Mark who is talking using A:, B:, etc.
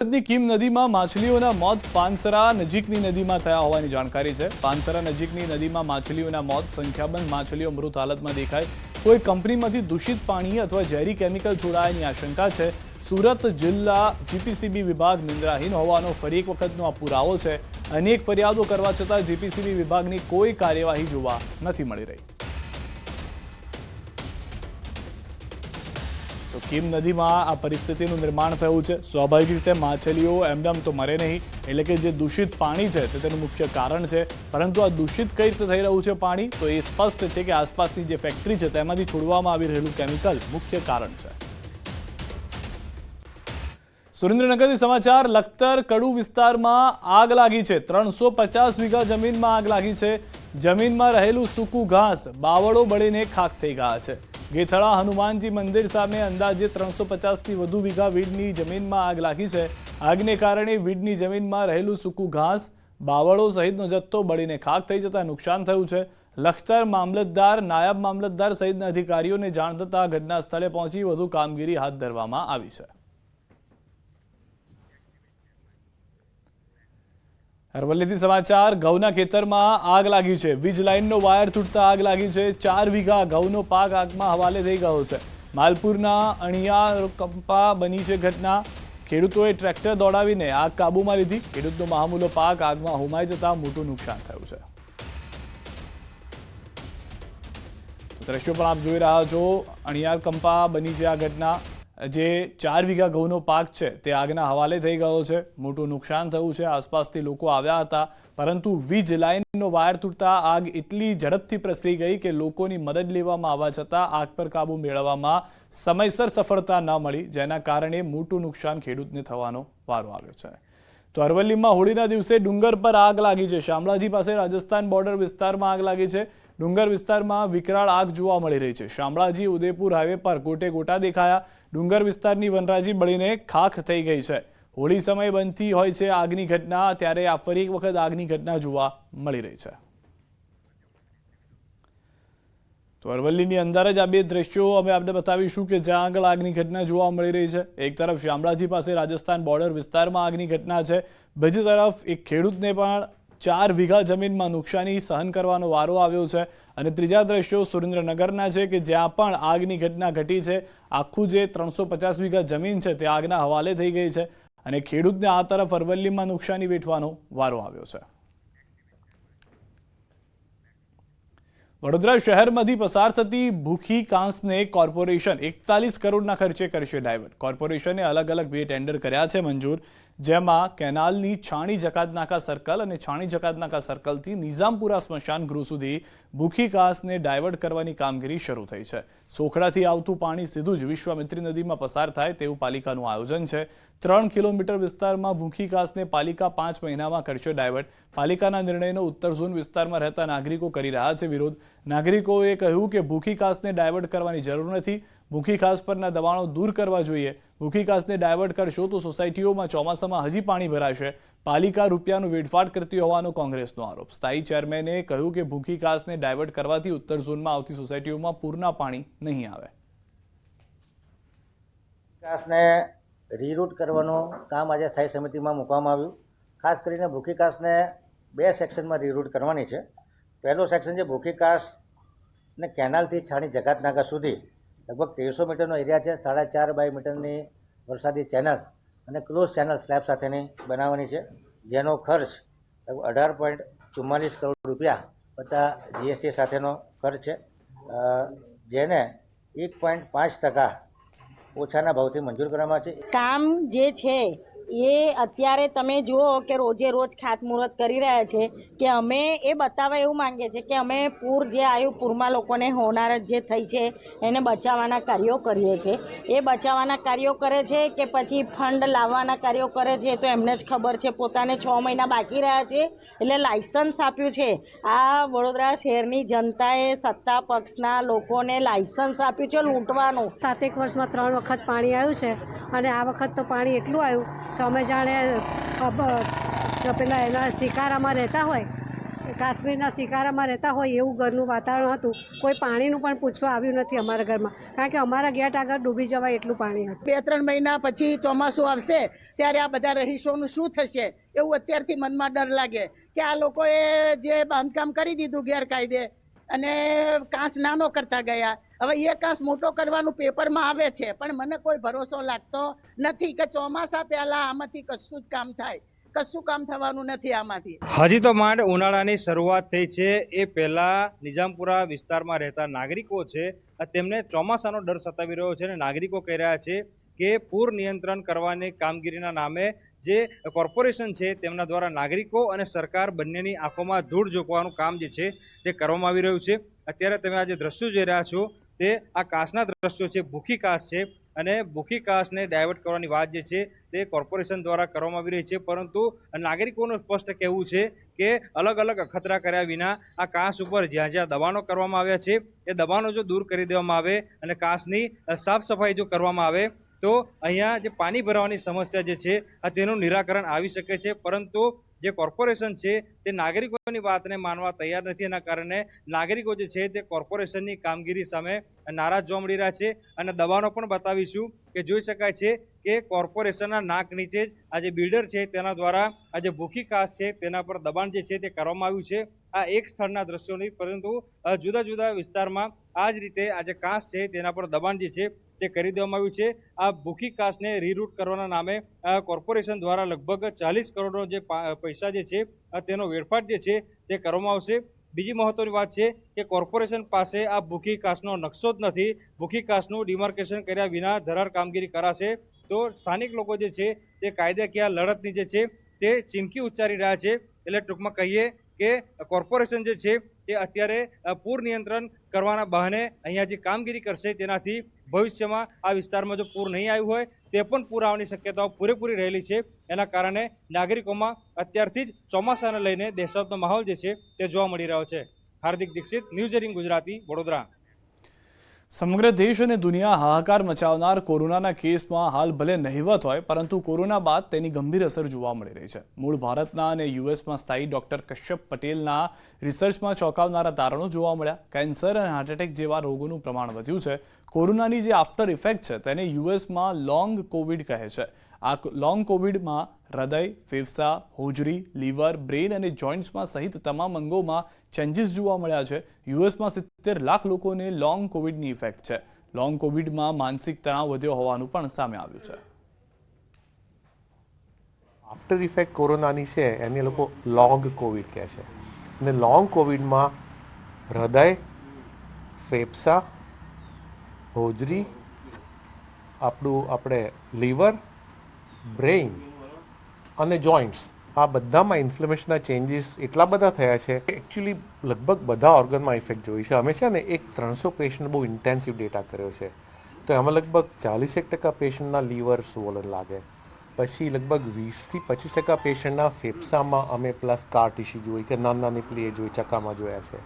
A: સુરતની કીમ નદીમાં માછલીઓના મોત પાનસરા નજીકની નદીમાં થયા હોવાની જાણકારી છે। પાનસરા નજીકની નદીમાં માછલીઓના મોત, સંખ્યાબંધ માછલીઓ મૃત હાલતમાં દેખાય। કોઈ કંપનીમાંથી દૂષિત પાણી અથવા ઝેરી કેમિકલ છોડાયાની આશંકા છે। સુરત જિલ્લા જીપીસીબી વિભાગ નિંદ્રાહીન હોવાનો ફરી એક વખતનો આ પુરાવો છે। અનેક ફરિયાદો કરવા છતાં જીપીસીબી વિભાગની કોઈ કાર્યવાહી જોવા નથી મળી રહી। તો કીમ નદીમાં આ પરિસ્થિતિનું નિર્માણ થયું છે। સ્વાભાવિક રીતે માછલીઓ એમનેમ તો મરે નહીં, એટલે કે જે દૂષિત પાણી છે તે તેનું મુખ્ય કારણ છે। પરંતુ આ દૂષિત કઈ રીતે થઈ રહ્યું છે પાણી, તો એ સ્પષ્ટ છે કે આસપાસની જે ફેક્ટરી છે તેમાંથી છોડવામાં આવી રહેલું કેમિકલ મુખ્ય કારણ છે। સુરેન્દ્રનગરથી સમાચાર। લખતર કડુ વિસ્તારમાં આગ લાગી છે। 350 વીઘા જમીનમાં આગ લાગી છે। જમીનમાં રહેલું સૂકું ઘાસ, બાવળો બળીને ખાખ થઈ ગયા છે। ગેથળા હનુમાનજી મંદિર સામે અંદાજે 350થી વધુ વીઘા વીડની જમીનમાં આગ લાગી છે। આગને કારણે વીડની જમીનમાં રહેલું સૂકું ઘાસ, બાવળો સહિતનો જથ્થો બળીને ખાખ થઈ જતા નુકસાન થયું છે। લખતર મામલતદાર, નાયબ મામલતદાર સહિતના અધિકારીઓને જાણ થતાં ઘટના સ્થળે પહોંચી વધુ કામગીરી હાથ ધરવામાં આવી છે। અરવલ્લીથી સમાચાર। ઘઉંના ખેતરમાં આગ લાગી છે। વીજ લાઇનનો વાયર તૂટતા આગ લાગી છે। 4 વીઘા ઘઉંનો પાક આગમાં હવાલે થઈ ગયો છે। માલપુરના અણિયા કંપા બની છે ઘટના। ખેડૂતોએ ટ્રેક્ટર દોડાવીને આગ કાબૂમાં લીધી। ખેડૂતનો મહામૂલો પાક આગમાં હોમાઈ જતા મોટું નુકસાન થયું છે। દ્રશ્યો પણ આપ જોઈ રહ્યા છો। અણિયાર કંપા બની છે આ ઘટના। જે 4 વીઘા ઘઉંનો પાક છે તે આગના હવાલે થઈ ગયો છે। મોટું નુકસાન થયું છે। આસપાસથી લોકો આવ્યા હતા, પરંતુ વીજ લાઇનનો વાયર તૂટતા આગ એટલી ઝડપથી પ્રસરી ગઈ કે લોકોની મદદ લેવામાં આવવા છતાં આગ પર કાબુ મેળવવામાં સમયસર સફળતા ન મળી, જેના કારણે મોટું નુકસાન ખેડૂતને થવાનો વારો આવ્યો છે। તો અરવલ્લીમાં હોળીના દિવસે ડુંગર પર આગ લાગી છે। શામળાજી પાસે રાજસ્થાન બોર્ડર વિસ્તારમાં આગ લાગી છે। ડુંગર વિસ્તારમાં વિકરાળ આગ જોવા મળી રહી છે। શામળાજી ઉદયપુર હાઈવે પર ગોટે ગોટા દેખાયા। ડુંગર વિસ્તારની વનરાજી બળીને ખાખ થઈ ગઈ છે। હોળી સમયે બનતી હોય છે આગની ઘટના, ત્યારે આ ફરી એક વખત આગની ઘટના જોવા મળી રહી છે। તો અરવલ્લીની અંદર જ આ બે દ્રશ્યો અમે આપને બતાવીશું કે જ્યાં આગળ આગની ઘટના જોવા મળી રહી છે। એક તરફ શામળાજી પાસે રાજસ્થાન બોર્ડર વિસ્તારમાં આગની ઘટના છે, બીજી તરફ એક ખેડૂતને પણ 4 વીઘા જમીનમાં નુકસાની સહન કરવાનો વારો આવ્યો છે। અને ત્રીજા દ્રશ્યો સુરેન્દ્રનગરના છે કે જ્યાં પણ આગની ઘટના ઘટી છે। આખું જે 350 વીઘા જમીન છે તે આગના હવાલે થઈ ગઈ છે અને ખેડૂતને આ તરફ અરવલ્લીમાં નુકસાની વેઠવાનો વારો આવ્યો છે। વડોદરા શહેરમાંથી પસાર થતી ભૂખી કાંસને કોર્પોરેશન 41 કરોડના ખર્ચે કરશે ડાયવર્ટ। કોર્પોરેશને અલગ અલગ 2 ટેન્ડર કર્યા છે મંજૂર, જેમાં કેનાલની છાણી જકાતનાકા સર્કલ અને છાણી જકાતનાકા સર્કલથી નિઝામપુરા સ્મશાન ગૃહ સુધી ભૂખી કાંસને ડાયવર્ટ કરવાની કામગીરી શરૂ થઈ છે। સોખડાથી આવતું પાણી સીધું જ વિશ્વામિત્રી નદીમાં પસાર થાય તેવું પાલિકાનું આયોજન છે। 3 કિલોમીટર વિસ્તારમાં ભૂખી કાંસને પાલિકા 5 મહિનામાં કરશે ડાયવર્ટ। પાલિકાના નિર્ણયનો ઉત્તર ઝોન વિસ્તારમાં રહેતા નાગરિકો કરી રહ્યા છે વિરોધ। નાગરિકોએ કહ્યું કે ભૂખી કાંસને ડાયવર્ટ કરવાની જરૂર નથી, ભૂખી કાંસ પરના દબાણો દૂર કરવા જોઈએ। ભૂખી કાંસને ડાયવર્ટ કરશો તો સોસાયટીઓમાં ચોમાસામાં હજી પાણી ભરાશે। પાલિકા રૂપિયાનું વેડફાટ કરતી હોવાનો કોંગ્રેસનો આરોપ। સ્થાયી ચેરમેને કહ્યું કે ભૂખી કાંસને ડાયવર્ટ કરવાથી ઉત્તર ઝોનમાં આવતી સોસાયટીઓમાં પૂરના પાણી નહીં આવે।
B: કાંસને રીરૂટ કરવાનું કામ આજે સ્થાયી સમિતિમાં મૂકવામાં આવ્યું। ખાસ કરીને ભૂખી કાંસને 2 સેક્શનમાં રીરૂટ કરવાની છે। પહેલો સેક્શન છે ભૂખી કાંસને કેનાલથી છાણી જકાતનાકા સુધી લગભગ 1300 મીટરનો એરિયા છે। 4.5 બાય મીટરની વરસાદી ચેનલ અને ક્લોઝ ચેનલ સ્લેબ સાથેની બનાવવાની છે, જેનો ખર્ચ લગભગ 18.44 કરોડ રૂપિયા વત્તા જીએસટી સાથેનો ખર્ચ છે, જેને 1.5% ઓછાના ભાવથી મંજૂર કરવામાં છે।
C: કામ જે છે એ અત્યારે તમે જુઓ કે રોજે રોજ ખાતમુહૂર્ત કરી રહ્યા છે કે અમે એ બતાવવા એવું માંગીએ છીએ કે અમે પૂર જે આવ્યું, પૂરમાં લોકોને હોનારત જે થઈ છે એને બચાવવાના કાર્યો કરીએ છીએ। એ બચાવવાના કાર્યો કરે છે કે પછી ફંડ લાવવાના કાર્યો કરે છે તો એમને જ ખબર છે। પોતાને 6 મહિના બાકી રહ્યા છે એટલે લાયસન્સ આપ્યું છે। આ વડોદરા શહેરની જનતાએ સત્તા પક્ષના લોકોને લાયસન્સ આપ્યું છે લૂંટવાનું।
D: 7 વર્ષમાં 3 વખત પાણી આવ્યું છે અને આ વખત તો પાણી એટલું આવ્યું કે અમે જાણે પેલા એના શિકારામાં રહેતા હોય કાશ્મીરના શિકારામાં રહેતા હોય એવું ઘરનું વાતાવરણ હતું. કોઈ પાણીનું પણ પૂછવા આવ્યું નથી અમારા ઘરમાં, કારણ કે અમારા ગેટ આગળ ડૂબી જવાય એટલું પાણી હતું.
E: 2-3 મહિના પછી ચોમાસું આવશે ત્યારે આ બધા રહીશોનું શું થશે એવું અત્યારથી મનમાં ડર લાગે કે આ લોકોએ જે બાંધકામ કરી દીધું ગેરકાયદે અને કાંસ નાનો કરતા ગયા, હવે એ કાંસ મોટો કરવાનું પેપરમાં આવે છે, પણ મને કોઈ ભરોસો લાગતો નથી કે ચોમાસા પહેલા આમાંથી કશું જ કામ થાય. કશું કામ થવાનું નથી આમાંથી.
F: હજી તો માંડ ઉનાળાની શરૂઆત થઈ છે. એ પહેલા નિઝામપુરા વિસ્તારમાં રહેતા નાગરિકો છે તેમને ચોમાસાનો ડર સતાવી રહ્યો છે અને નાગરિકો કહી રહ્યા છે કે પૂર નિયંત્રણ કરવાની કામગીરીના નામે જે કોર્પોરેશન છે તેમના દ્વારા નાગરિકો અને સરકાર બંનેની આંખોમાં ધૂળ ઝોકવાનું કામ જે છે તે કરવામાં આવી રહ્યું છે. અત્યારે તમે આ જે દ્રશ્યો જોઈ રહ્યા છો તે આ કાચના દ્રશ્યો છે, ભૂખી કાચ છે અને ભૂખી કાચને ડાયવર્ટ કરવાની વાત જે છે તે કોર્પોરેશન દ્વારા કરવામાં આવી રહી છે, પરંતુ નાગરિકોનું સ્પષ્ટ કહેવું છે કે અલગ અલગ અખતરા કર્યા વિના આ કાચ ઉપર જ્યાં જ્યાં દબાણો કરવામાં આવ્યા છે એ દબાણો જો દૂર કરી દેવામાં આવે અને કાચની સાફ સફાઈ જો કરવામાં આવે તો અહીંયા જે પાણી ભરાવાની સમસ્યા જે છે તેનું નિરાકરણ આવી શકે છે. પરંતુ જે કોર્પોરેશન છે તે નાગરિકોની વાતને માનવા તૈયાર નથી. એના કારણે નાગરિકો જે છે તે કોર્પોરેશનની કામગીરી સામે નારાજ જોવા મળી રહ્યા છે અને દબાણો પણ બતાવીશું કે જોઈ શકાય છે કે કોર્પોરેશનના નાક નીચે જ આ જે બિલ્ડર છે તેના દ્વારા આ જે ભૂખી કાચ છે તેના પર દબાણ જે છે તે કરવામાં આવ્યું છે. આ એક સ્થળના દ્રશ્યો નહીં, પરંતુ જુદા જુદા વિસ્તારમાં આ જ રીતે આ જે કાચ છે તેના પર દબાણ જે છે તે કરી દેવામાં આવ્યું છે. આ ભૂખી કાચને રીરૂટ કરવાના નામે કોર્પોરેશન દ્વારા લગભગ 40 કરોડનો જે પૈસા જે છે તેનો વેડફાટ જે છે તે કરવામાં આવશે. બીજી મહત્વની વાત છે કે કોર્પોરેશન પાસે આ ભૂખી કાચનો નકશો જ નથી. ભૂખી કાચનું ડિમાર્કેશન કર્યા વિના ધરાર કામગીરી કરાશે તો સ્થાનિક લોકો જે છે તે કાયદાકીય લડતની જે છે તે ચીમકી ઉચ્ચારી રહ્યા છે. એટલે ટૂંકમાં કહીએ કે કોર્પોરેશન જે છે તે અત્યારે પૂર નિયંત્રણ કરવાના બહાને અહીંયા જે કામગીરી કરશે તેનાથી ભવિષ્યમાં આ વિસ્તારમાં જો પૂર નહીં આવ્યું હોય તે પણ પૂર આવવાની શક્યતાઓ પૂરેપૂરી રહેલી છે. એના કારણે નાગરિકોમાં અત્યારથી જ ચોમાસાને લઈને દહેશતનો માહોલ જે છે તે જોવા મળી રહ્યો છે. હાર્દિક દીક્ષિત, ન્યૂઝ 18 ગુજરાતી, વડોદરા.
A: સમગ્ર દેશ અને દુનિયા હાહાકાર મચાવનાર કોરોનાના કેસમાં હાલ ભલે નહિવત હોય, પરંતુ કોરોના બાદ તેની ગંભીર અસર જોવા મળી રહી છે. મૂળ ભારતના અને યુએસમાં સ્થાયી ડોક્ટર કશ્યપ પટેલના રિસર્ચમાં ચોંકાવનારા તારણો જોવા મળ્યા. કેન્સર અને હાર્ટ એટેક જેવા રોગોનું પ્રમાણ વધ્યું છે. કોરોનાની જે આફ્ટર ઇફેક્ટ છે તેને યુએસમાં લોંગ કોવિડ કહે છે. આ લોંગ કોવિડમાં હૃદય, ફેફસા, હોજરી, લીવર, બ્રેઇન અને જોઇન્ટ્સમાં સહિત તમામ અંગોમાં ચેન્જીસ જોવા મળ્યા છે. યુએસમાં 70 લાખ લોકોને લોંગ કોવિડની ઇફેક્ટ છે. લોંગ કોવિડમાં માનસિક તણાવ વધ્યો હોવાનું પણ સામે આવ્યું છે.
G: આફ્ટર ઇફેક્ટ કોરોનાની છે એને લોકો લોંગ કોવિડ કહે છે. અને લોંગ કોવિડમાં હૃદય, ફેફસા, હોજરી, આપણે લીવર, બ્રેઇન અને જોઇન્ટ્સ આ બધામાં ઇન્ફ્લેમેશનના ચેન્જીસ એટલા બધા થયા છે કે એકચ્યુઅલી લગભગ બધા ઓર્ગનમાં ઇફેક્ટ જોઈ છે. અમે છે ને એક 300 પેશન્ટ બહુ ઇન્ટેન્સિવ ડેટા કર્યો છે, તો એમાં લગભગ 40% પેશન્ટના લીવર સ્વોલન લાગે, પછી લગભગ 20-25% પેશન્ટના ફેફસામાં અમે પ્લસ કાર ટીસ્યુ જોઈ કે નાની પેલી એ જોઈ ચકામાં જોયા છે.